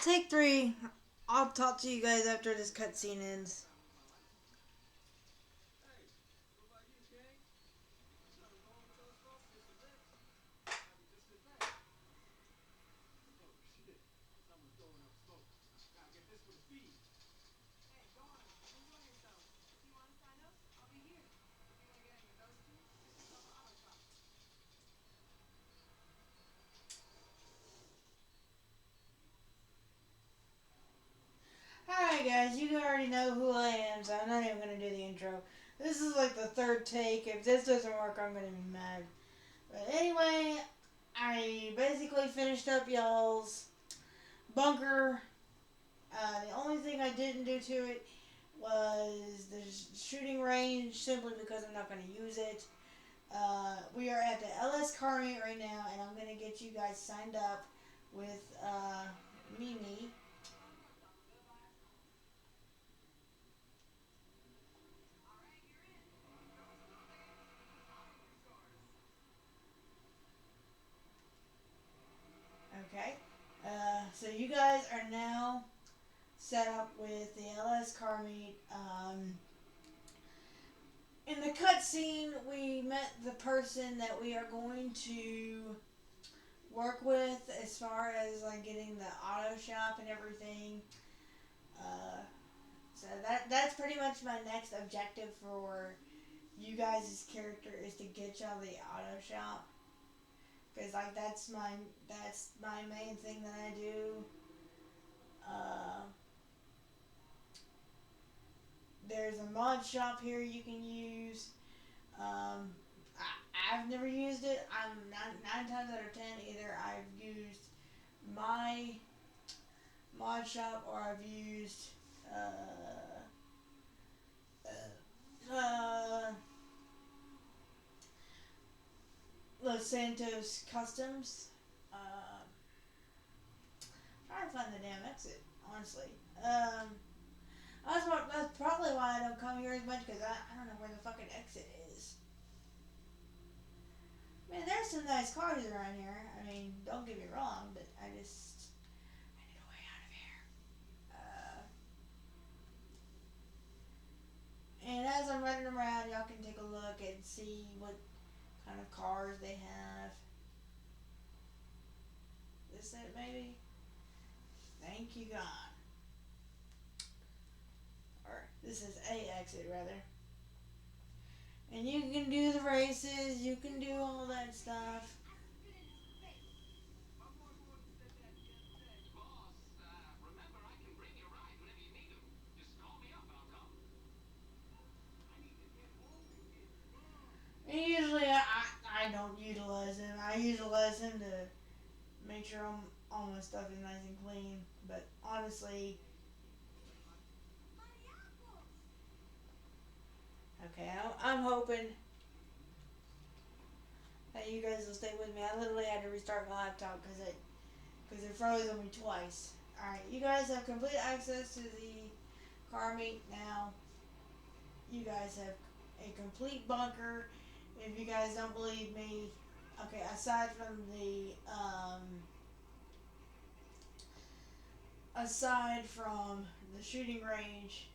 Take three. I'll talk to you guys after this cutscene ends. Alright, guys, you already know who I am, so I'm not even going to do the intro. This is like the third take. If this doesn't work, I'm going to be mad. But anyway, I basically finished up y'all's bunker. The only thing I didn't do to it was the shooting range, simply because I'm not going to use it. We are at the LS car meet right now, and I'm going to get you guys signed up with Mimi. Okay. So you guys are now set up with the LS car meet. In the cutscene, we met the person that we are going to work with as far as like getting the auto shop and everything. Uh, so that's pretty much my next objective for you guys' character is to get y'all the auto shop. Because like that's my main thing that I do. Uh, there's a mod shop here you can use. I've never used it. I'm nine times out of ten either I've used my mod shop or I've used uh, uh, Los Santos Customs. Trying to find the damn exit, honestly. That's probably why I don't come here as much because I don't know where the fucking exit is. I mean, there's some nice cars around here. I mean, don't get me wrong, but I need a way out of here. And as I'm running around, y'all can take a look and see what kind of cars they have. This it, maybe? Thank you, God. Or this is a exit, rather. And you can do the races, you can do all that stuff. And usually I don't utilize him. I utilize him to make sure all my stuff is nice and clean. But honestly, okay, I'm hoping that you guys will stay with me. I literally had to restart my laptop because it froze on me twice. Alright, you guys have complete access to the car meet now. You guys have a complete bunker. If you guys don't believe me, okay, aside from the shooting range,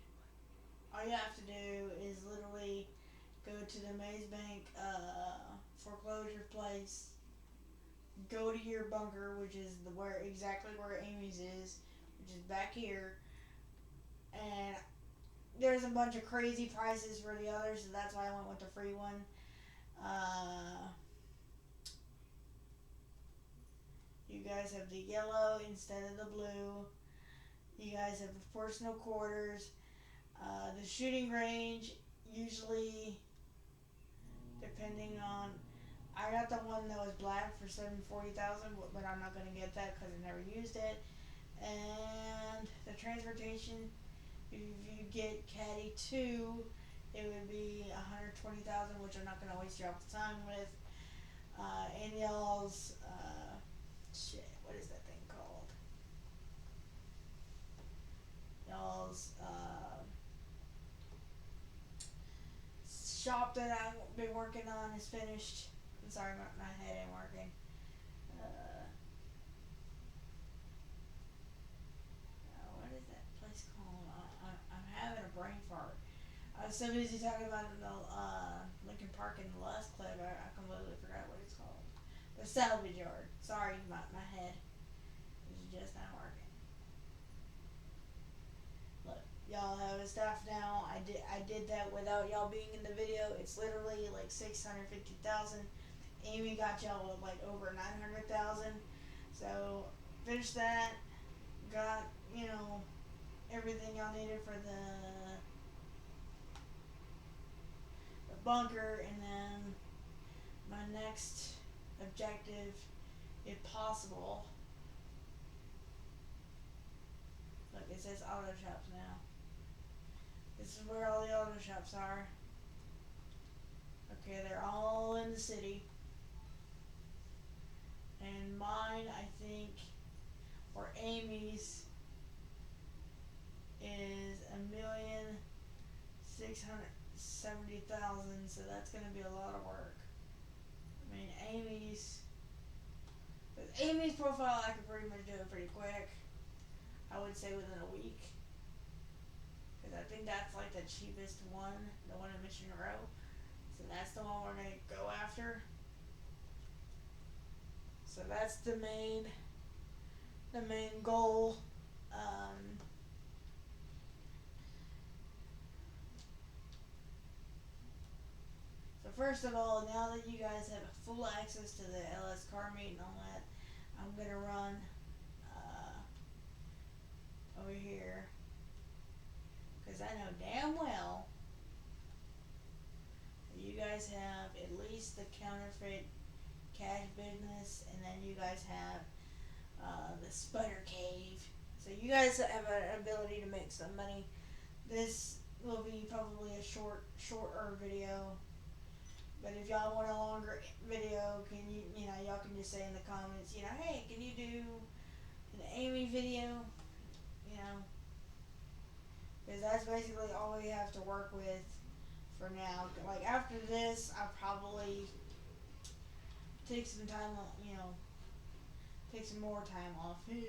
all you have to do is literally go to the Maze Bank foreclosure place, go to your bunker, which is exactly where Amy's is, which is back here, and there's a bunch of crazy prices for the others, so that's why I went with the free one. Uh, you guys have the yellow instead of the blue. You guys have personal quarters. The shooting range, usually, depending on, I got the one that was black for 740,000, but I'm not gonna get that because I never used it. And the transportation, if you get Caddy 2, it would be 120,000, which I'm not gonna waste your time with. And y'all's shit, what is that thing called? Y'all's shop that I've been working on is finished. I'm sorry, my head ain't working. Uh, so busy talking about the Lincoln Park in the last clip, I completely forgot what it's called. The salvage yard. Sorry, my head is just not working. Look, y'all have his stuff now. I did that without y'all being in the video. It's literally like 650,000. Amy got y'all with like over 900,000. So finished that. Got everything y'all needed for the bunker, and then my next objective, if possible. Look, it says auto shops now. This is where all the auto shops are. Okay, they're all in the city. And mine, I think, or Amy's, is 1,670,000. So that's gonna be a lot of work. I mean, Amy's profile, I could pretty much do it pretty quick. I would say within a week. Because I think that's like the cheapest one, the one in Mission Row. So that's the one we're going to go after. So that's the main goal. So first of all, now that you guys have full access to the LS car meet and all that, I'm going to run over here. Because I know damn well you guys have at least the counterfeit cash business, and then you guys have the Spider Cave. So you guys have an ability to make some money. This will be probably a shorter video. But if y'all want a longer video, can y'all can just say in the comments, hey, can you do an Amy video? Because that's basically all we have to work with for now. Like after this, I'll probably take some time, take some more time off, and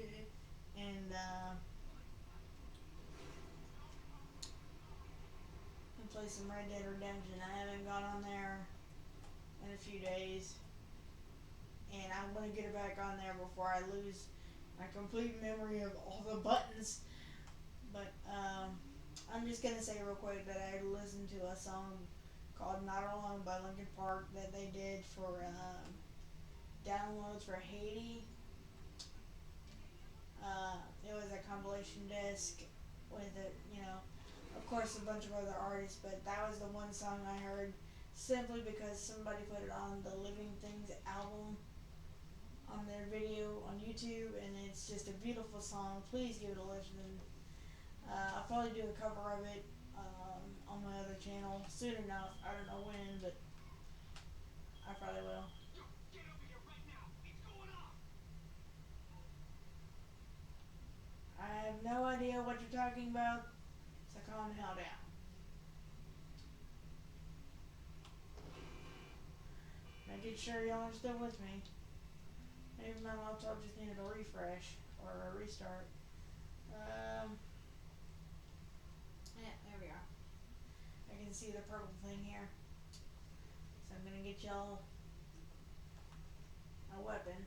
play some Red Dead Redemption. I haven't gone on there in a few days, and I'm gonna get it back on there before I lose my complete memory of all the buttons. But I'm just gonna say real quick that I listened to a song called "Not Alone" by Linkin Park that they did for downloads for Haiti. It was a compilation disc with it, of course, a bunch of other artists, but that was the one song I heard simply because somebody put it on the Living Things album on their video on YouTube, and it's just a beautiful song. Please give it a listen. I'll probably do a cover of it on my other channel soon enough. I don't know when, but I probably will. Get over here right now. It's going off. I have no idea what you're talking about, so calm the hell down. Making sure y'all are still with me. Maybe my laptop just needed a refresh or a restart. Yeah, there we are. I can see the purple thing here. So I'm gonna get y'all a weapon.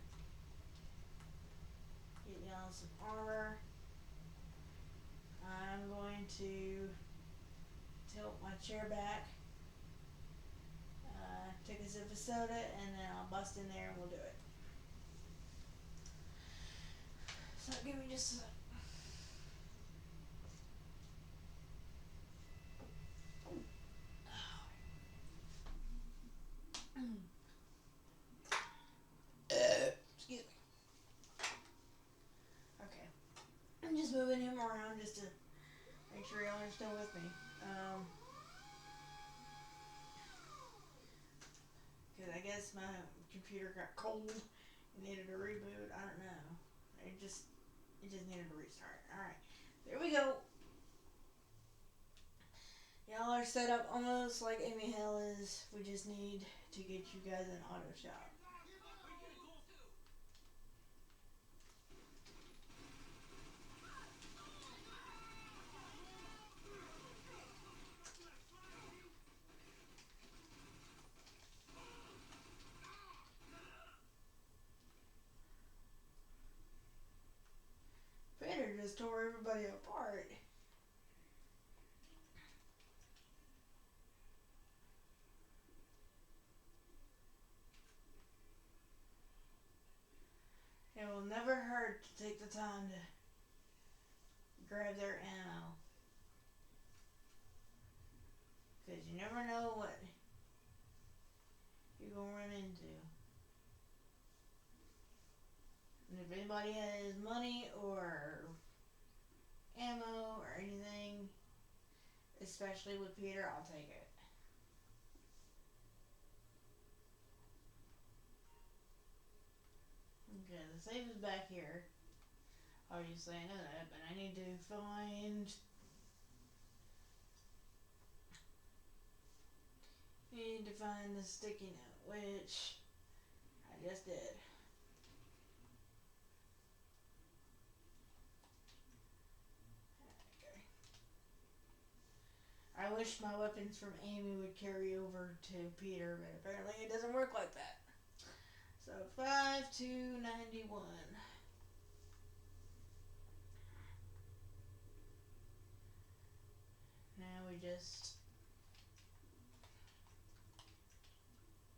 Get y'all some armor. I'm going to tilt my chair back. Take a sip of soda, and then I'll bust in there and we'll do it. So give me just a sec. Excuse me. Okay. I'm just moving him around just to make sure y'all are still with me. Because I guess my computer got cold and needed a reboot. I don't know. It just needed a restart. Alright. There we go. Y'all are set up almost like Amy Hill is. We just need to get you guys an auto shop. just tore everybody apart. It will never hurt to take the time to grab their ammo. Because you never know what you're going to run into. And if anybody has money or ammo or anything, especially with Peter, I'll take it. Okay, the safe is back here. Obviously I know that, but I need to find... the sticky note, which I just did. Okay. I wish my weapons from Amy would carry over to Peter, but apparently it doesn't work like that. So 5291. Now we just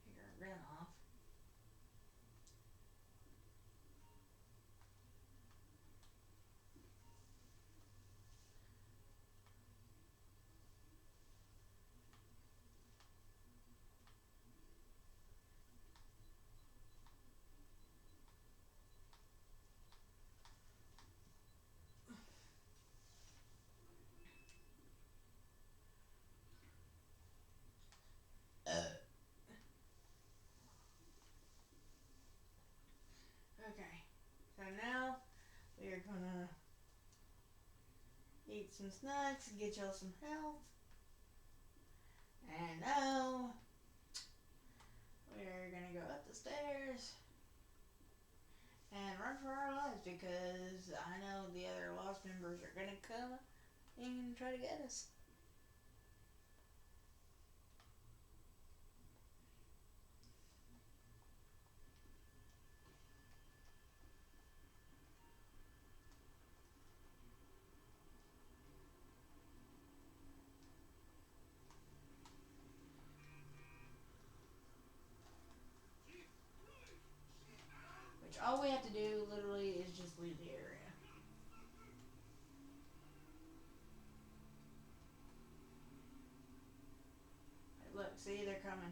take our gun off. Okay, so now we are gonna eat some snacks, get y'all some health, and now we're gonna go up the stairs and run for our lives because I know the other Lost members are gonna come and try to get us. Which all we have to do literally is just leave the area. Look, see, they're coming.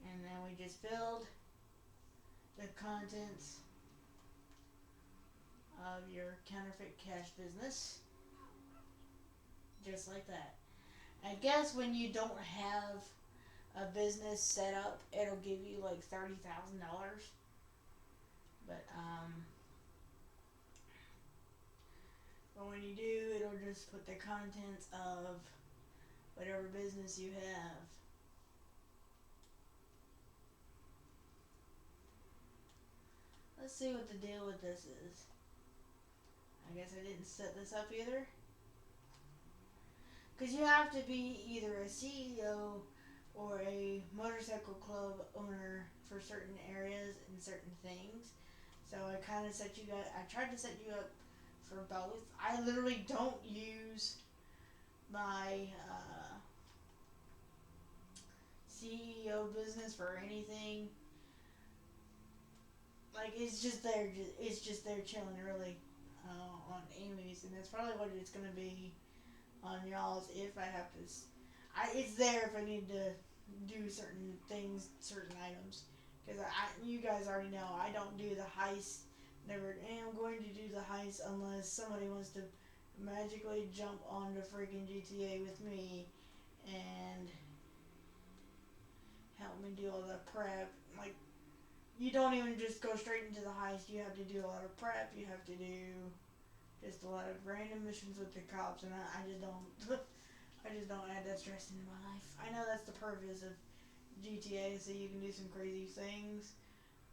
And then we just filled the contents of your counterfeit cash business. Just like that. I guess when you don't have a business set up, it'll give you like $30,000. But when you do, it'll just put the contents of whatever business you have. Let's see what the deal with this is. I guess I didn't set this up either. Because you have to be either a CEO or a motorcycle club owner for certain areas and certain things. So I kind of set you guys, I tried to set you up for both. I literally don't use my CEO business for anything. Like it's just there chilling really on Amy's, and that's probably what it's gonna be on y'all's if I have to. It's there if I need to do certain things, certain items, because you guys already know I don't do the heist. Never am going to do the heist unless somebody wants to magically jump onto freaking GTA with me and help me do all the prep. Like, you don't even just go straight into the heist. You have to do a lot of prep. You have to do just a lot of random missions with the cops, and I just don't. I just don't add that stress into my life. I know that's the purpose of GTA, so you can do some crazy things,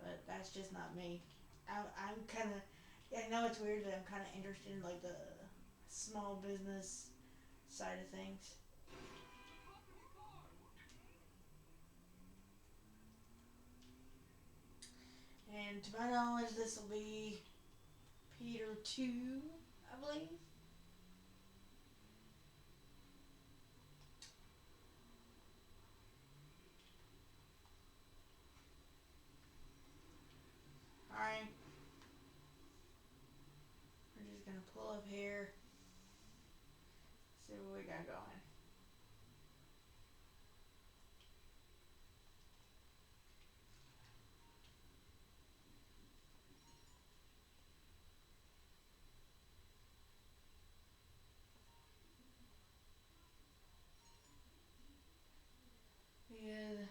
but that's just not me. I'm kind of. I know it's weird that I'm kind of interested in like the small business side of things. And to my knowledge, this will be Peter 2, I believe. Alright. We're just going to pull up here. See what we got going. Yeah.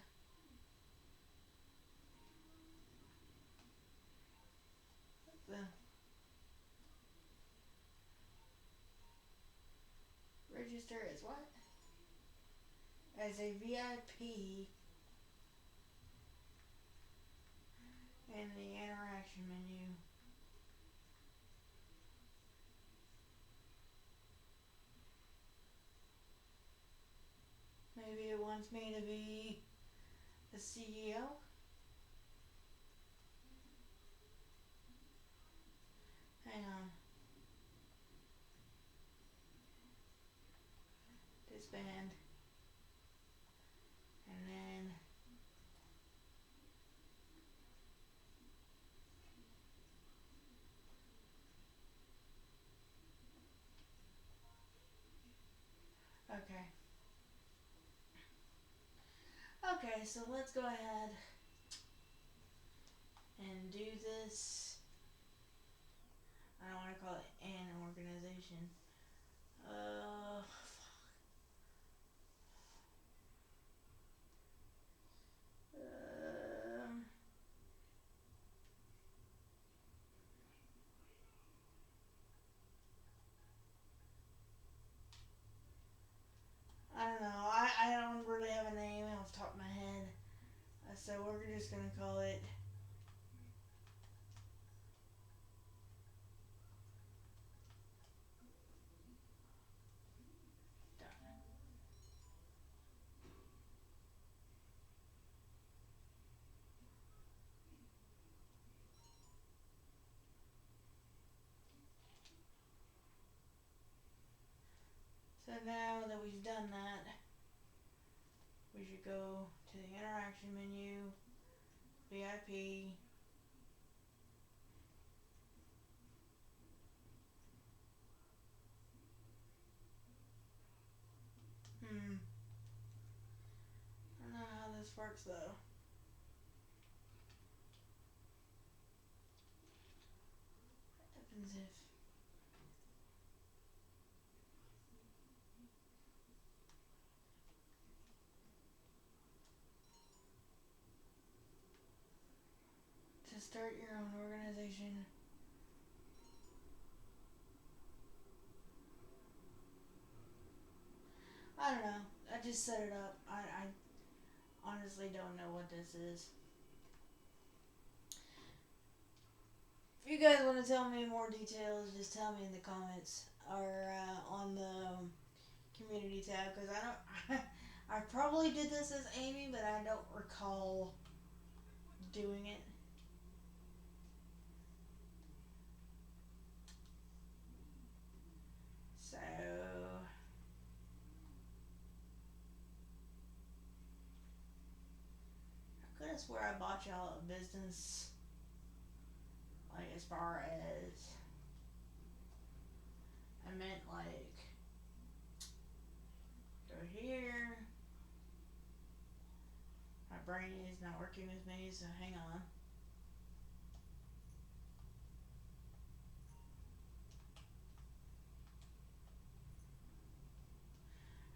The register as what? As a VIP in the interaction menu. Maybe it wants me to be the CEO. Hang on. Disband. And then okay. Okay, so let's go ahead and do this. I don't want to call it an organization. Um, I don't know. I don't really have a name off the top of my head. So we're just going to call it done. So now that we've done that, we should go to the interaction menu, VIP. I don't know how this works though. What happens if to start your own organization? I don't know. I just set it up. I honestly don't know what this is. If you guys want to tell me more details, just tell me in the comments or on the community tab, because I don't. I probably did this as Amy, but I don't recall doing it. So I could have swear I bought y'all a business, like as far as I meant like go here. My brain is not working with me, so hang on.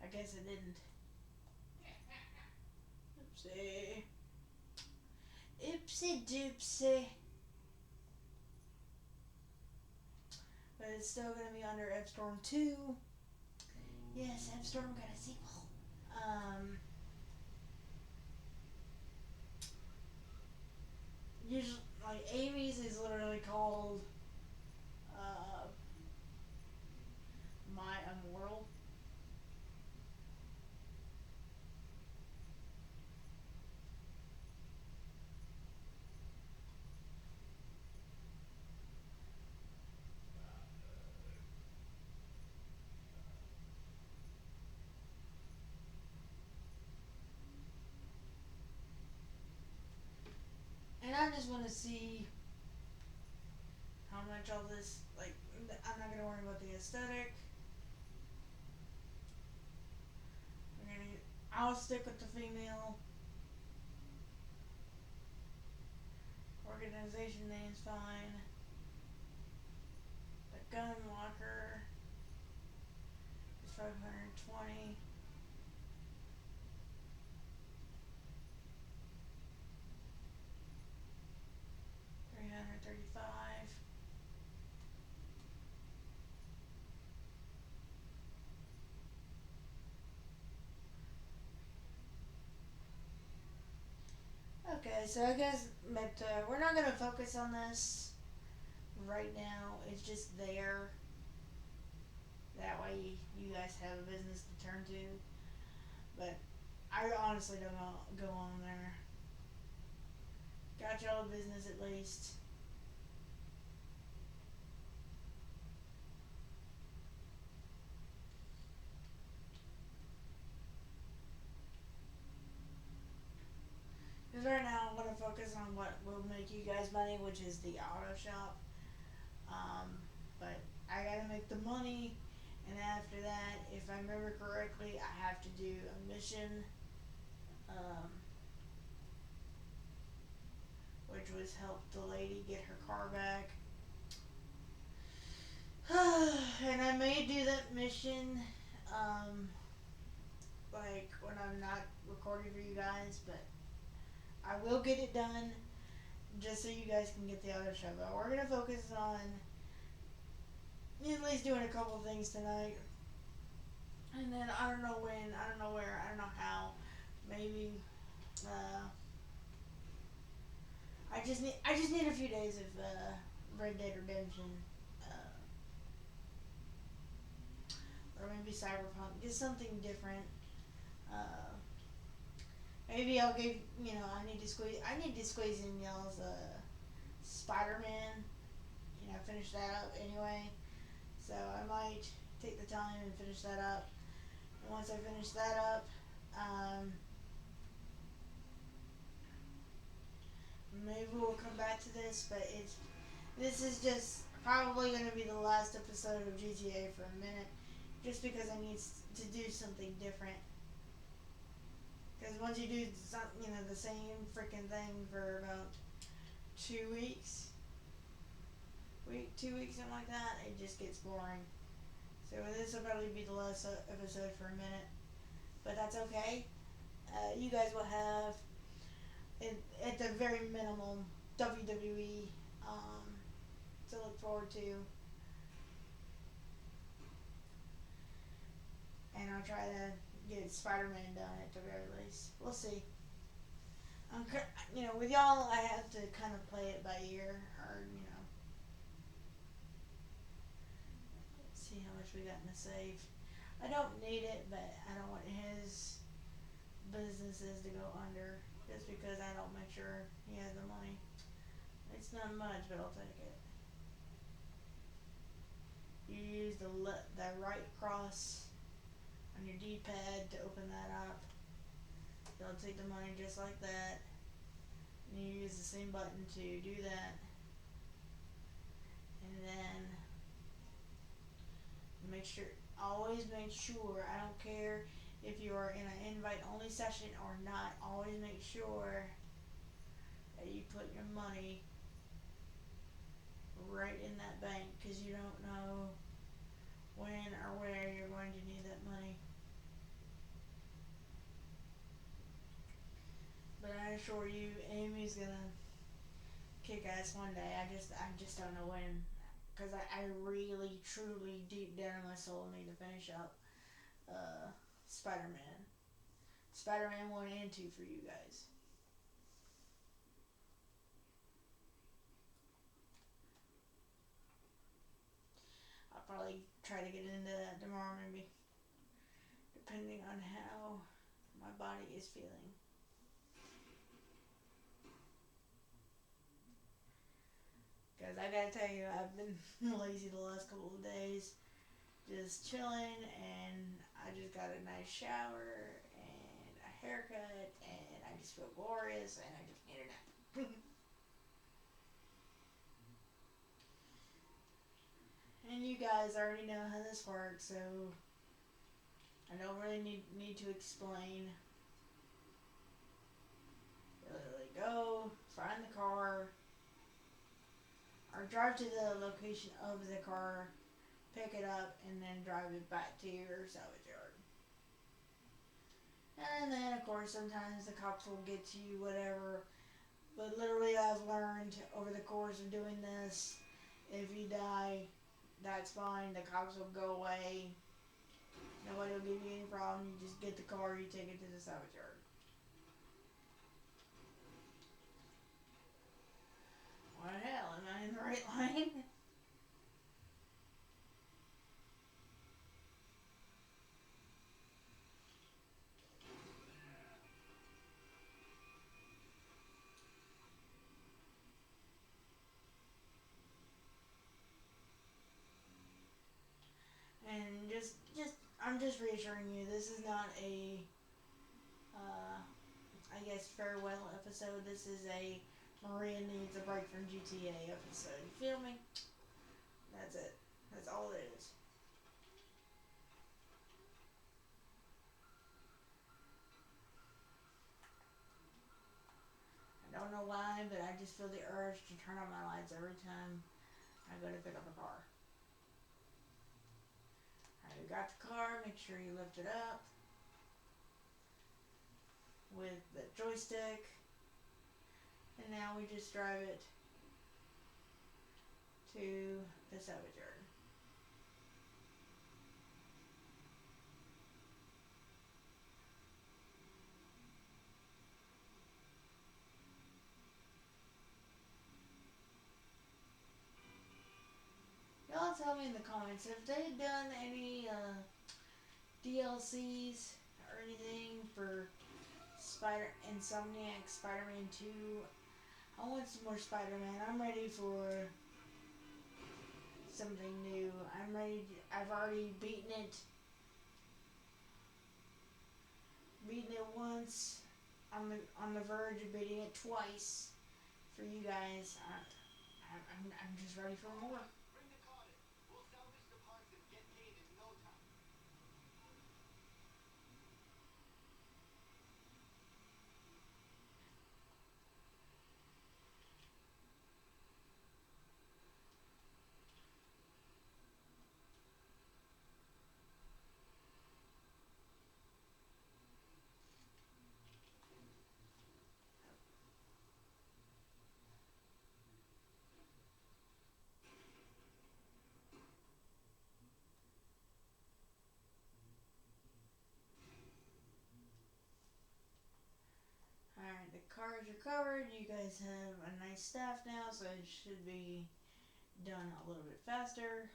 I guess it didn't. Oopsie. Oopsie doopsie. But it's still gonna be under F-Storm 2. Yes, F-Storm got a sequel. Usually, like Amy's is literally called My Immortal. And I just want to see how much all this, like, I'm not going to worry about the aesthetic. I'll stick with the female. Organization name's fine. The gun locker is 520. 335. Okay, so I guess, but we're not gonna focus on this right now. It's just there. That way, you guys have a business to turn to. But I honestly don't go on there. Got y'all a business at least. Because right now, I'm gonna focus on what will make you guys money, which is the auto shop. But I gotta make the money, and after that, if I remember correctly, I have to do a mission, um, which was help the lady get her car back. And I may do that mission, um, like when I'm not recording for you guys, but I will get it done just so you guys can get the auto show. But we're gonna focus on at least doing a couple things tonight. And then I don't know when, I don't know where, I don't know how. Maybe I just need a few days of Red Dead Redemption, or maybe Cyberpunk, just something different. Uh, Maybe I'll give I need to squeeze in y'all's Spider Man. Finish that up anyway. So I might take the time and finish that up. And once I finish that up, um, maybe we'll come back to this. But this is just probably going to be the last episode of GTA for a minute, just because I need to do something different. Because once you do the same freaking thing for about 2 weeks, 2 weeks, something like that, it just gets boring. So this will probably be the last episode for a minute, but that's okay. You guys will have, at the very minimum, WWE to look forward to, and I'll try to get Spider-Man done at the very least. We'll see. With y'all, I have to kind of play it by ear, or see how much we got in the safe. I don't need it, but I don't want his businesses to go under just because I don't make sure he has the money. It's not much, but I'll take it. You use the right cross on your D-pad to open that up. They'll take the money just like that. And you use the same button to do that. And then always make sure, I don't care if you are in an invite only session or not, always make sure that you put your money right in that bank, because you don't know when or where you're going to need that money. But I assure you, Amy's gonna kick ass one day. I just don't know when, because I really, truly, deep down in my soul need to finish up Spider-Man. Spider-Man 1 and 2 for you guys. I'll probably try to get into that tomorrow, maybe, depending on how my body is feeling. Because I gotta tell you, I've been lazy the last couple of days, just chilling, and I just got a nice shower and a haircut, and I just feel glorious, and I just need a nap. guys already know how this works, so I don't really need to explain. You literally go, find the car, or drive to the location of the car, pick it up, and then drive it back to your salvage yard. And then, of course, sometimes the cops will get you, whatever. But literally, I've learned over the course of doing this, if you die, that's fine. The cops will go away. Nobody will give you any problem. You just get the car, you take it to the salvage yard. What the hell? Am I in the right line? And I'm just reassuring you, this is not a, I guess, farewell episode. This is a Maria needs a break from GTA episode. You feel me? That's it. That's all it is. I don't know why, but I just feel the urge to turn on my lights every time I go to pick up a car. Alright, you got the car, make sure you lift it up with the joystick. And now we just drive it to the salvage yard. Y'all tell me in the comments, have they done any DLCs or anything for Insomniac Spider-Man 2? I want some more Spider-Man. I'm ready for something new. I've already beaten it once. I'm on the verge of beating it twice for you guys. I'm just ready for more. Alright, the cars are covered. You guys have a nice staff now, so it should be done a little bit faster.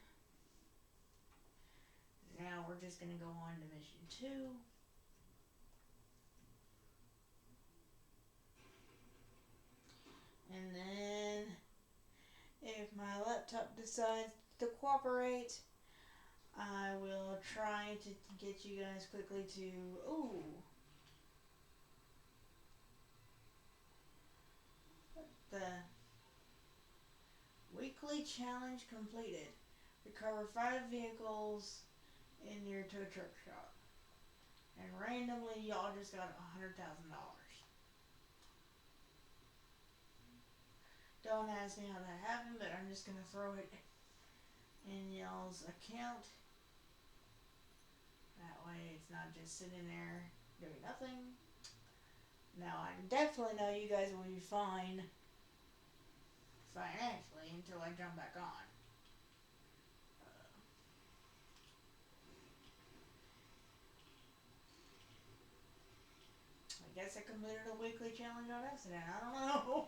Now we're just going to go on to mission 2. And then, if my laptop decides to cooperate, I will try to get you guys quickly to, the weekly challenge completed. Recover 5 vehicles in your tow truck shop. And randomly, y'all just got $100,000. Don't ask me how that happened, but I'm just going to throw it in y'all's account. That way it's not just sitting there doing nothing. Now, I definitely know you guys will be fine financially until I jump back on. I guess I completed a weekly challenge on accident. I don't know.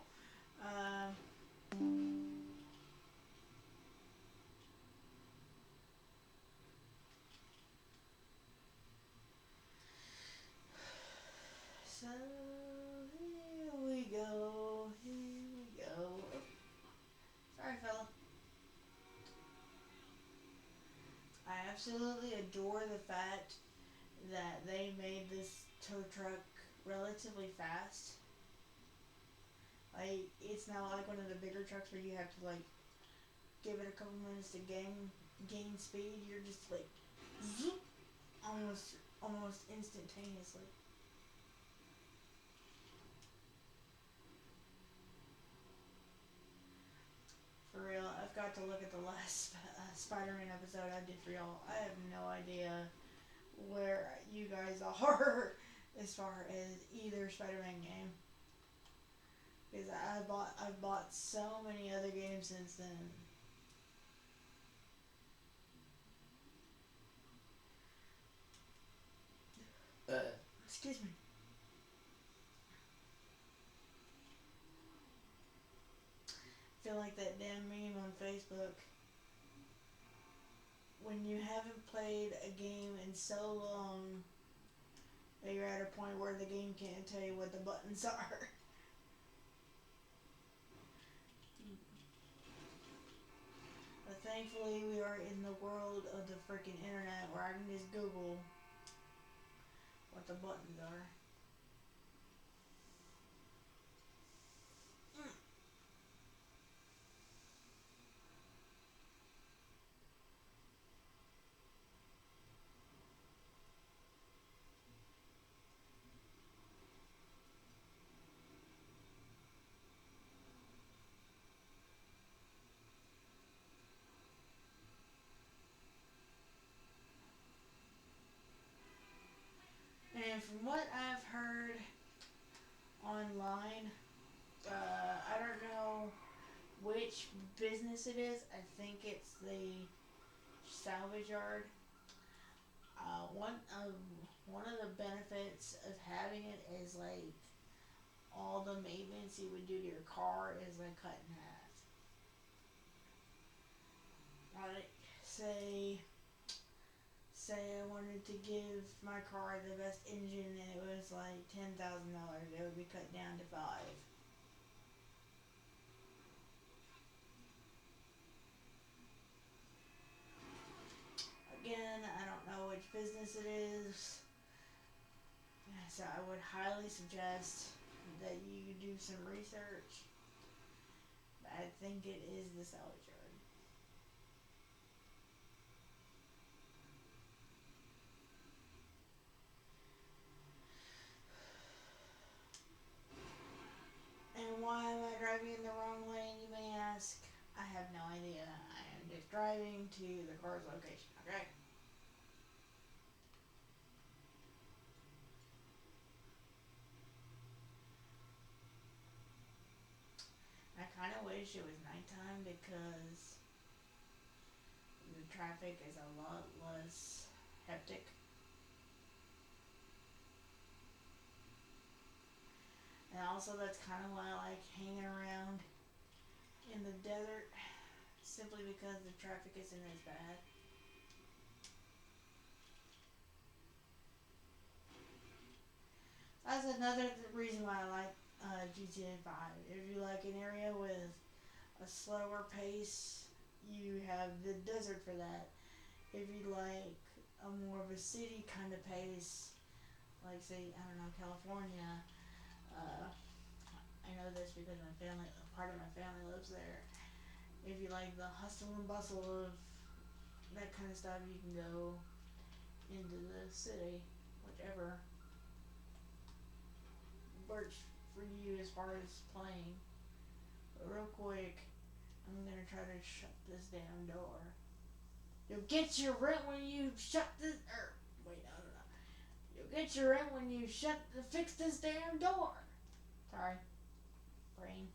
So, here we go. Sorry, fella. I absolutely adore the fact that they made this tow truck relatively fast. Like, it's not like one of the bigger trucks where you have to, like, give it a couple minutes to gain speed, you're just like zoop, almost instantaneously. For real, I've got to look at the last Spider-Man episode I did for y'all. I have no idea where you guys are as far as either Spider-Man game. Because I've bought so many other games since then. Excuse me. I feel like that damn meme on Facebook. When you haven't played a game in so long that you're at a point where the game can't tell you what the buttons are. But thankfully, we are in the world of the freaking internet where I can just Google what the buttons are. And from what I've heard online, I don't know which business it is. I think it's the salvage yard. One of the benefits of having it is like all the maintenance you would do to your car is like cut in half. Like say I wanted to give my car the best engine and it was like $10,000, it would be cut down to five. Again, I don't know which business it is, so I would highly suggest that you do some research. But I think it is the salvage yard. And why am I driving in the wrong lane, you may ask? I have no idea. I am just driving to the car's location, okay? I kind of wish it was nighttime because the traffic is a lot less hectic. And also, that's kind of why I like hanging around in the desert, simply because the traffic isn't as bad. That's another reason why I like GTA 5. If you like an area with a slower pace, you have the desert for that. If you like a more of a city kind of pace, like say, I don't know, California, uh, I know this because my family, a part of my family lives there. If you like the hustle and bustle of that kind of stuff, you can go into the city, whichever works for you as far as playing. But real quick, I'm gonna try to shut this damn door. You'll get your rent when you shut this. Wait, no, no, no. You'll get your rent when you fix this damn door. Sorry, brain.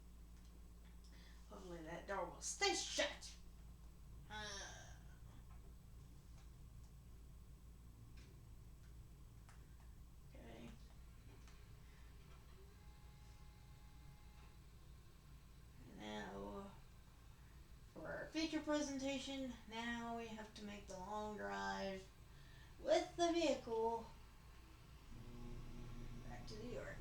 Hopefully that door will stay shut. Okay. Now, for our feature presentation, now we have to make the long drive with the vehicle back to the yard.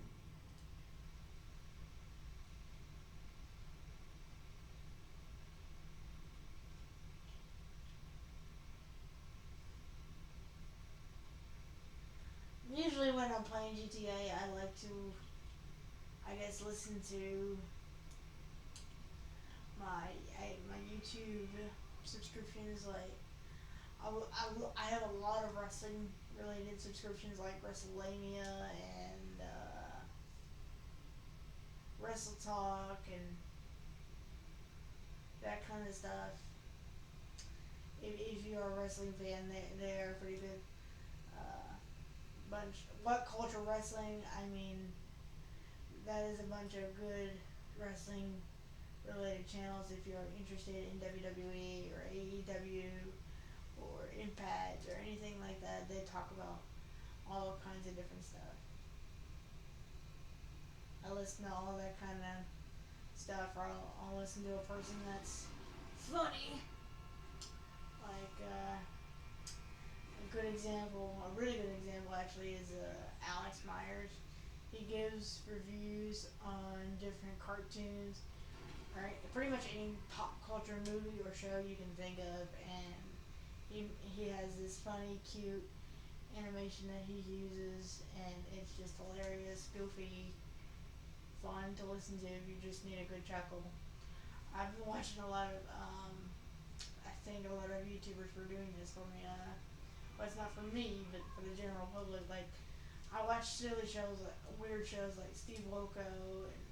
Usually when I'm playing GTA, I like to, I guess, listen to my YouTube subscriptions. Like I have a lot of wrestling related subscriptions like WrestleMania and Wrestle Talk and that kind of stuff. If you're a wrestling fan, they're pretty good uh, bunch. What Culture Wrestling? I mean, that is a bunch of good wrestling related channels if you're interested in WWE or AEW or Impact or anything like that. They talk about all kinds of different stuff. I listen to all that kind of stuff, or I'll listen to a person that's funny. Like, a good example, a really good example actually, is Alex Myers. He gives reviews on different cartoons, right? Pretty much any pop culture movie or show you can think of, and he has this funny, cute animation that he uses, and it's just hilarious, goofy, fun to listen to if you just need a good chuckle. I've been watching a lot of, I think a lot of YouTubers were doing this for me. Well, it's not for me, but for the general public. Like, I watch silly shows, like weird shows like Steve Loco and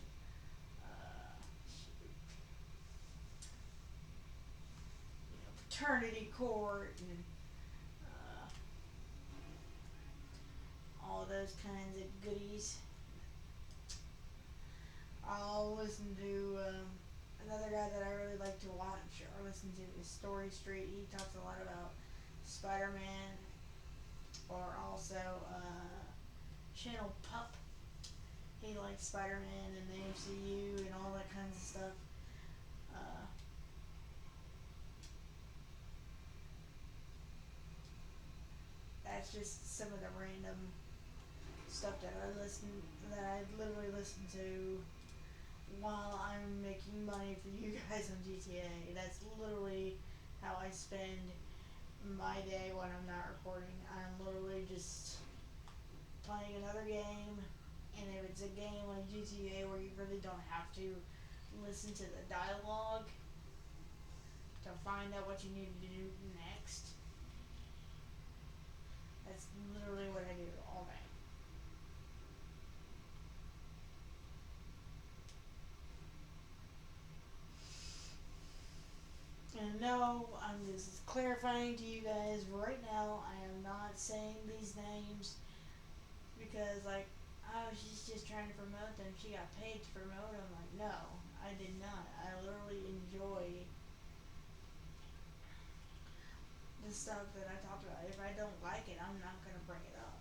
Paternity Court and uh, all those kinds of goodies. I'll listen to another guy that I really like to watch or listen to is Story Street. He talks a lot about Spider Man, or also Channel Pup. He likes Spider Man and the MCU and all that kinds of stuff. Uh, that's just some of the random stuff that I literally listen to while I'm making money for you guys on GTA. That's literally how I spend my day when I'm not recording. I'm literally just playing another game, and if it's a game like GTA where you really don't have to listen to the dialogue to find out what you need to do next, that's literally what I do all day. And no, I'm just clarifying to you guys right now, I am not saying these names because, like, oh, she's just trying to promote them. She got paid to promote them. Like, no, I did not. I literally enjoy the stuff that I talk about. If I don't like it, I'm not going to bring it up.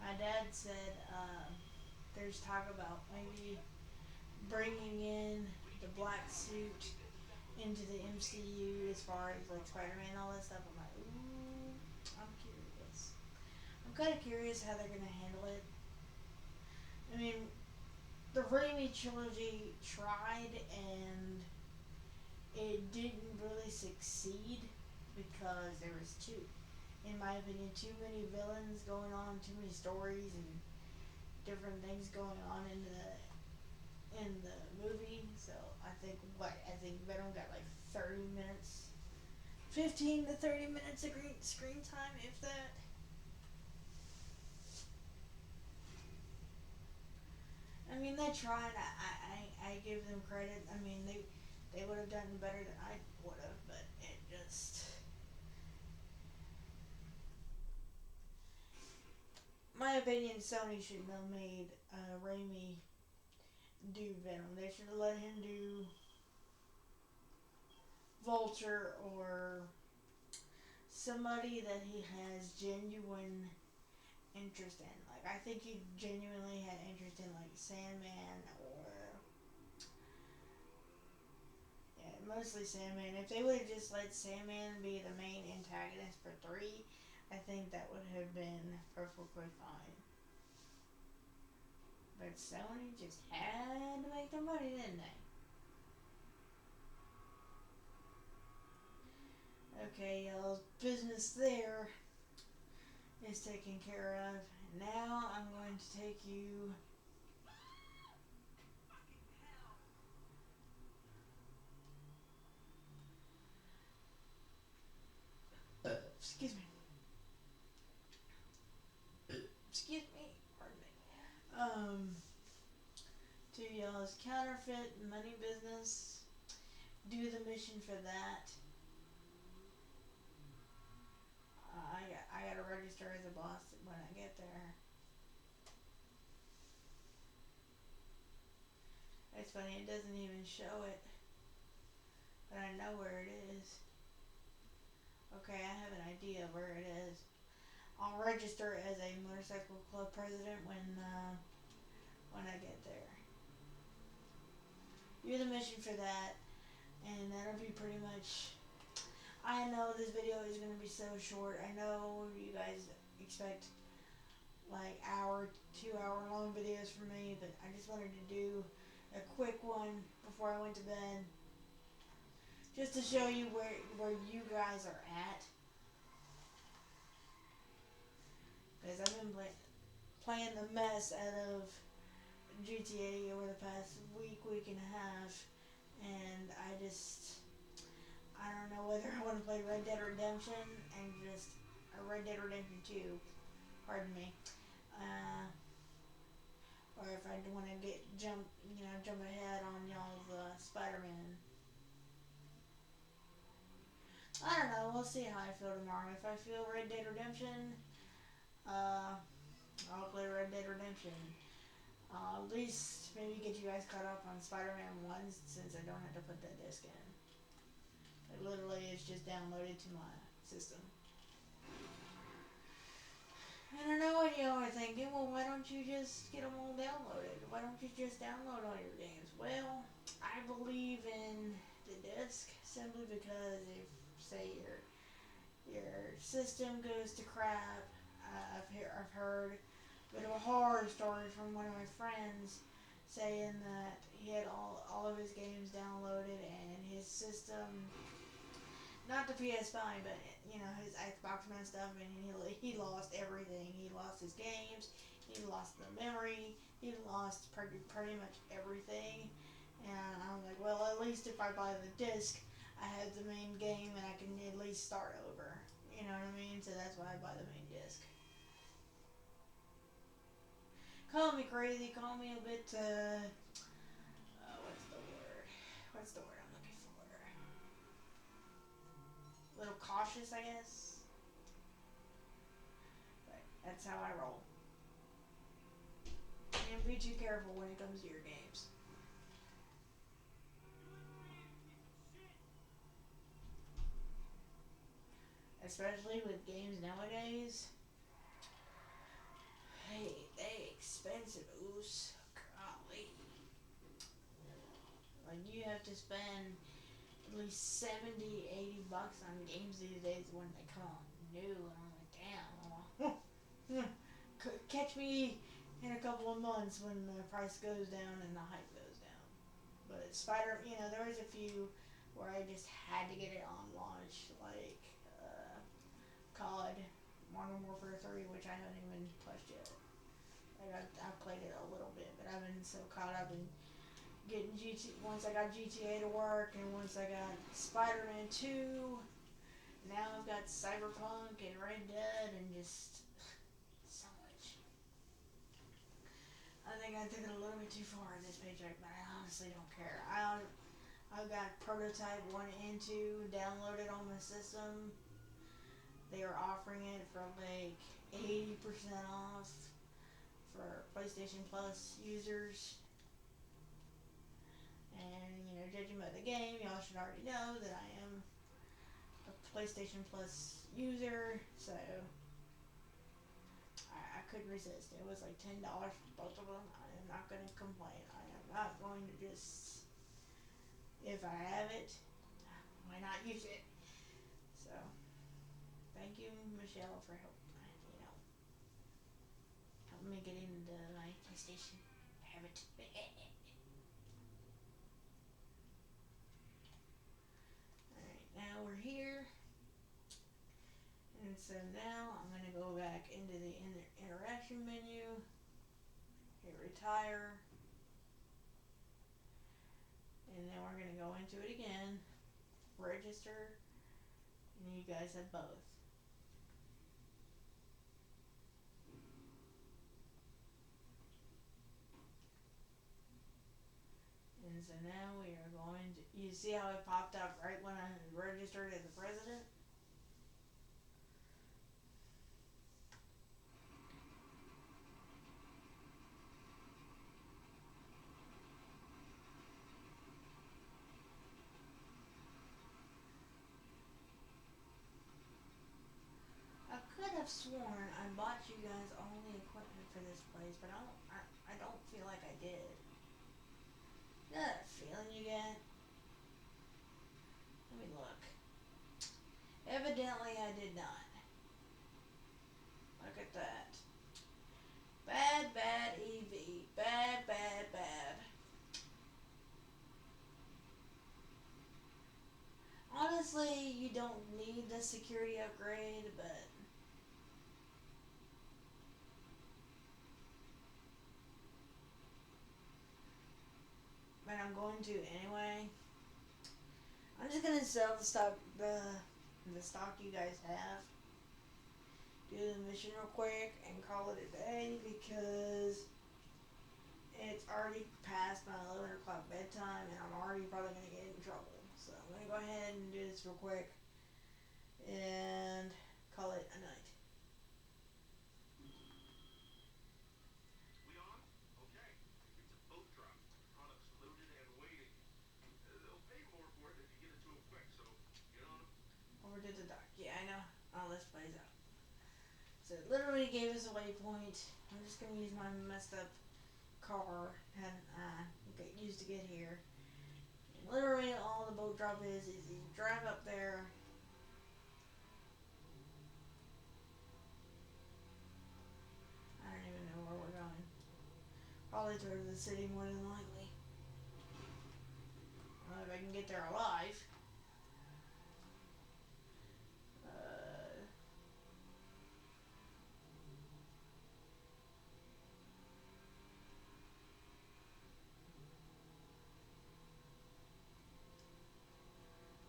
My dad said there's talk about maybe bringing in the black suit into the MCU as far as like Spider-Man and all that stuff. I'm like, ooh, I'm curious. I'm kind of curious how they're gonna handle it. I mean, the Raimi trilogy tried and it didn't really succeed because there was in my opinion, too many villains going on, too many stories and different things going on in the movie. So I think Venom got like 30 minutes, 15 to 30 minutes of screen time, if that. I mean, they tried. I give them credit. I mean, they would have done better than I would have, but it just, my opinion, Sony shouldn't have made Raimi do Venom. They should have let him do Vulture or somebody that he has genuine interest in. Like, I think he genuinely had interest in like Sandman or Mostly Sandman. If they would have just let Sandman be the main antagonist for 3, I think that would have been perfectly fine. But Sony just had to make their money, didn't they? Okay, y'all's business there is taken care of. Now I'm going to take you. Excuse me. Excuse me. Pardon me. To y'all's counterfeit money business. Do the mission for that. I gotta register as a boss when I get there. It's funny, it doesn't even show it, but I know where it is. Okay, I have an idea where it is. I'll register as a motorcycle club president when I get there. Do the mission for that, and that'll be pretty much. I know this video is gonna be so short. I know you guys expect like 2 hour long videos from me, but I just wanted to do a quick one before I went to bed, just to show you where you guys are at. Because I've been playing the mess out of GTA over the past week and a half, and I don't know whether I want to play Red Dead Redemption and Red Dead Redemption 2, pardon me, or if I want to jump ahead on y'all's Spider-Man. I don't know. We'll see how I feel tomorrow. If I feel Red Dead Redemption, I'll play Red Dead Redemption. At least maybe get you guys caught up on Spider-Man 1 since I don't have to put that disc in. It literally is just downloaded to my system. And I know what y'all are thinking, well, why don't you just get them all downloaded? Why don't you just download all your games? Well, I believe in the disc simply because if, say, your system goes to crap, I've heard a bit of a horror story from one of my friends saying that he had all of his games downloaded and his system, not the PS5, but his Xbox messed up and he lost everything. He lost his games, he lost the memory, he lost pretty much everything. And I was like, well, at least if I buy the disc, I have the main game and I can at least start over. You know what I mean? So that's why I buy the main disc. Call me crazy, call me a bit, what's the word? What's the word I'm looking for? A little cautious, I guess. But that's how I roll. And be too careful when it comes to your games. Especially with games nowadays. Hey, they expensive, oos. Golly. Like, you have to spend at least 70, 80 bucks on games these days when they come out new. And I'm like, damn. Catch me in a couple of months when the price goes down and the hype goes down. But there was a few where I just had to get it on launch, like COD, Modern Warfare 3, which I haven't even touched yet. Like I've played it a little bit, but I've been so caught up in getting once I got GTA to work, and once I got Spider-Man 2, now I've got Cyberpunk and Red Dead, and just so much. I think I took it a little bit too far in this paycheck, but I honestly don't care. I've got Prototype 1 and 2 downloaded on my system. They are offering it for like 80% off for PlayStation Plus users. And, judging by the game, y'all should already know that I am a PlayStation Plus user, so I couldn't resist. It was like $10 for both of them. I am not going to complain. I am not going to just, if I have it, not use it. So, thank you, Michelle, for helping me get into my PlayStation habit. Alright, now we're here. And so now I'm going to go back into the interaction menu, hit retire, and then we're going to go into it again, register, and you guys have both. And so now we are going to, you see how it popped up right when I registered as the president? I could have sworn I bought you guys all the equipment for this place, but I don't feel like I did. Is that feeling you get? Let me look. Evidently I did not. Look at that. Bad, bad EV. Bad, bad, bad. Honestly, you don't need the security upgrade, but I'm going to anyway. I'm just gonna sell the stock you guys have. Do the mission real quick and call it a day because it's already past my 11 o'clock bedtime and I'm already probably gonna get in trouble. So I'm gonna go ahead and do this real quick and call it a night. Over to the dock. Yeah, I know how this plays out. So it literally gave us a waypoint. I'm just gonna use my messed up car and get used to get here. And literally all the boat drop is you drive up there. I don't even know where we're going. Probably towards the city more than likely. If I can get there alive.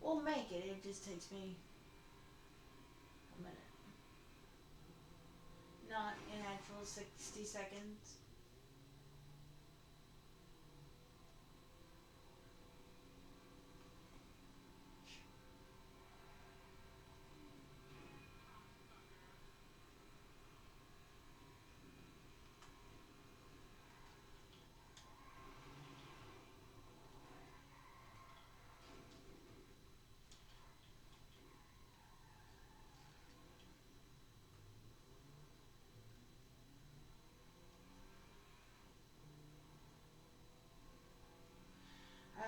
We'll make it. It just takes me a minute. Not an actual 60 seconds.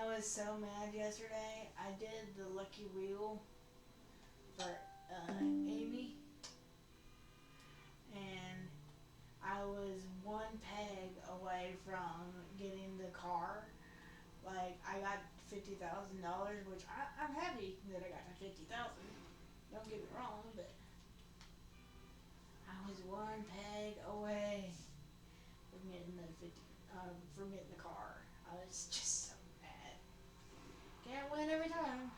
I was so mad yesterday. I did the lucky wheel for Amy, and I was one peg away from getting the car. Like I got $50,000, which I'm happy that I got the 50,000. Don't get me wrong, but I was one peg away from getting the from getting the car. I was just so mad. Can't win every time.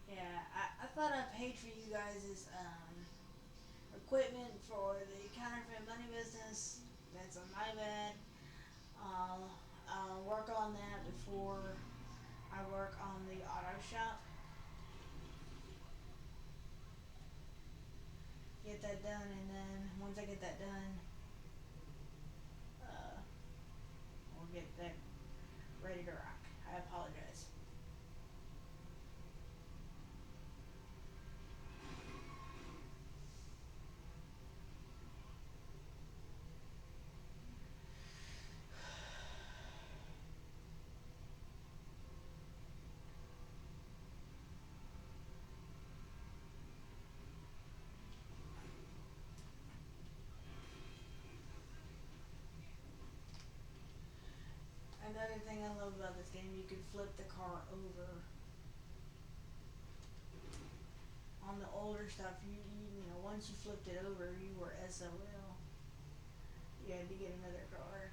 Yeah, I thought I paid for you guys' equipment for the counterfeit money business. That's on my bad. I'll work on that before I work on the auto shop. Get that done, and then once I get that done, uh, we'll get that ready to rock. I apologize. Another thing I love about this game, you can flip the car over. On the older stuff, you know, once you flipped it over, you were SOL. You had to get another car.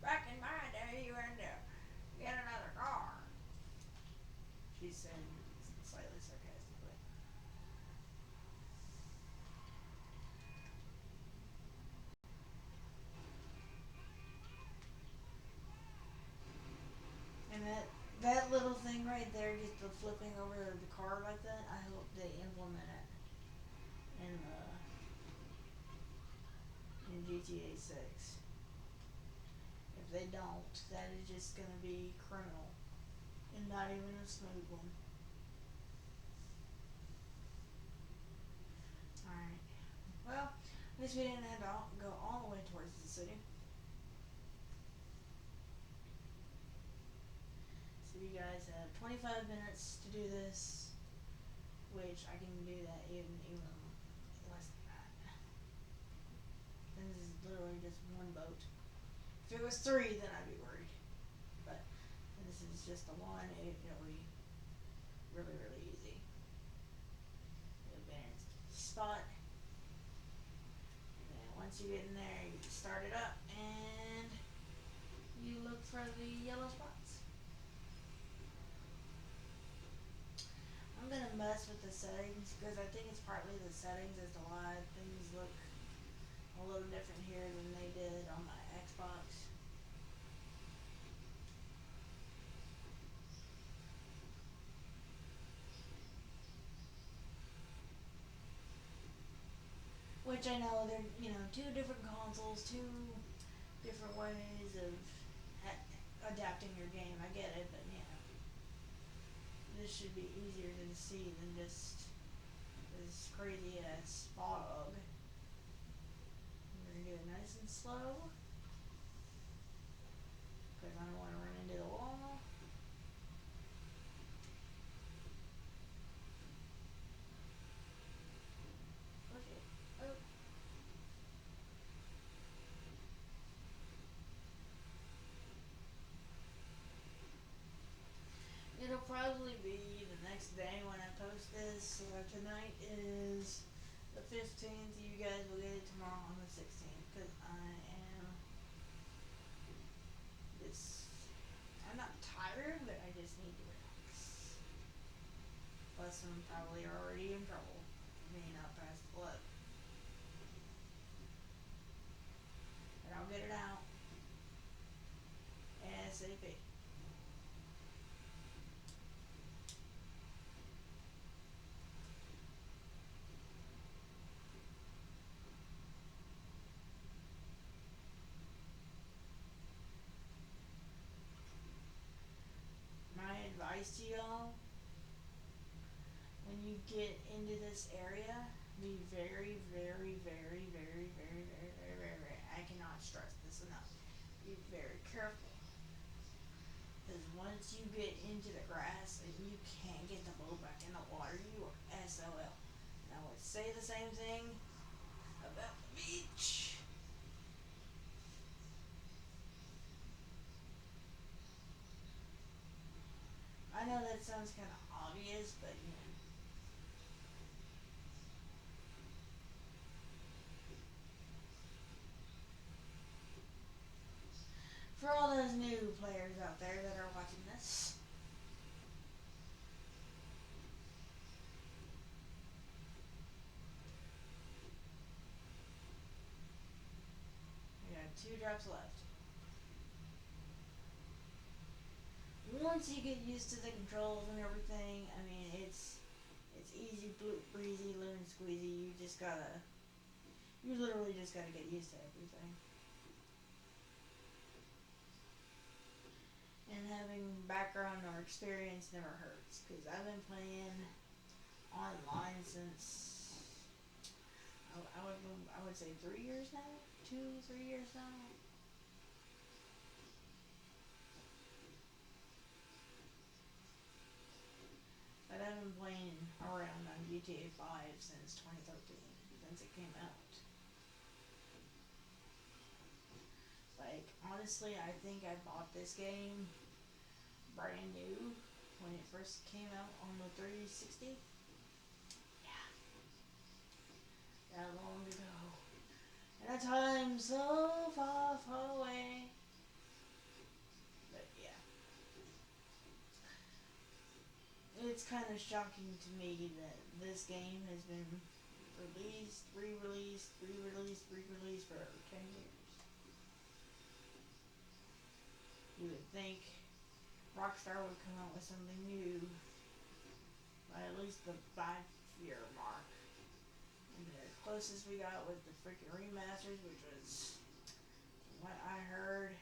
Back in my day, you had to get another car. She said slightly sarcastically. And that little thing right there, just the flipping over the car like that, I hope they implement it in GTA 6. If they don't, that is just gonna be criminal and not even a smooth one. Alright. Well, at least we didn't have to go all the way towards the city. So you guys have 25 minutes to do this, which I can do that even less than that. And this is literally just one boat. If it was three, then I'd be worried. But this is just the one. It'll be really, really easy. Advanced spot. And then once you get in there, you start it up and you look for the yellow spots. I'm gonna mess with the settings because I think it's partly the settings as to why things look a little different here than they did on my Xbox. Which I know they're, you know, two different consoles, two different ways of adapting your game. I get it, but you know, this should be easier to see than just this crazy ass fog. We're gonna do it nice and slow because I don't want to run into the wall. Push it. Oh. It'll probably be the next day when I post this. Tonight is the 15th. You guys will get it tomorrow on the 16th because I am just. I'm not tired, but I just need to relax. Plus, I'm probably already in trouble for being out past 11. But I'll get it out ASAP. My advice to y'all, when you get into this area, be very, very, very, very, very, very, very, very, very, I cannot stress this enough. Be very careful. Because once you get into the grass and you can't get the boat back in the water, you are SOL. And I would say the same thing about the beach. I know that sounds kind of obvious, but you know. For all those new players out there that are watching this, we got 2 drops left. Once you get used to the controls and everything, I mean, it's easy breezy, lemon squeezy. You literally just gotta get used to everything. And having background or experience never hurts. Because I've been playing online since I would say 3 years now, 2 3 years now. But I've been playing around on GTA 5 since 2013, since it came out. Like honestly, I think I bought this game brand new when it first came out on the 360. Yeah, that long ago. And a time so far, far away. But yeah, it's kind of shocking to me that this game has been released, re-released, re-released, re-released for over 10 years. You would think Rockstar would come out with something new by at least the 5 year mark. And the closest we got was the freaking remasters, which was what I heard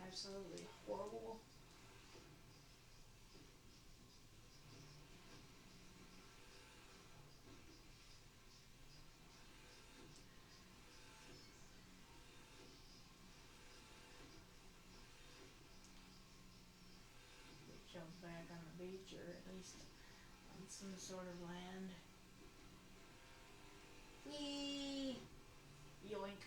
absolutely horrible. We jumped back on the beach, or at least on some sort of land. Whee! Yoink.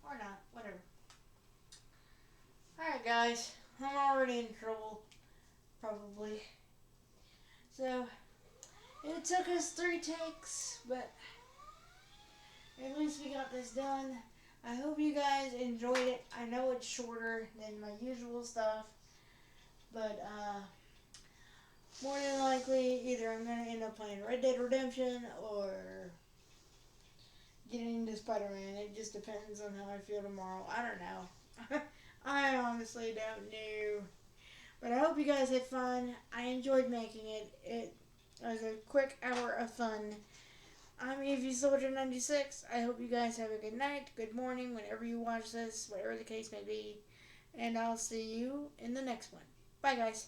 Or not, whatever. Alright, guys. I'm already in trouble, probably. So, it took us 3 takes, but at least we got this done. I hope you guys enjoyed it. I know it's shorter than my usual stuff, but more than likely, either I'm gonna end up playing Red Dead Redemption or getting into Spider-Man. It just depends on how I feel tomorrow. I don't know. I honestly don't know. But I hope you guys had fun. I enjoyed making it. It was a quick hour of fun. I'm Evie Soldier 96. I hope you guys have a good night, good morning, whenever you watch this, whatever the case may be. And I'll see you in the next one. Bye, guys.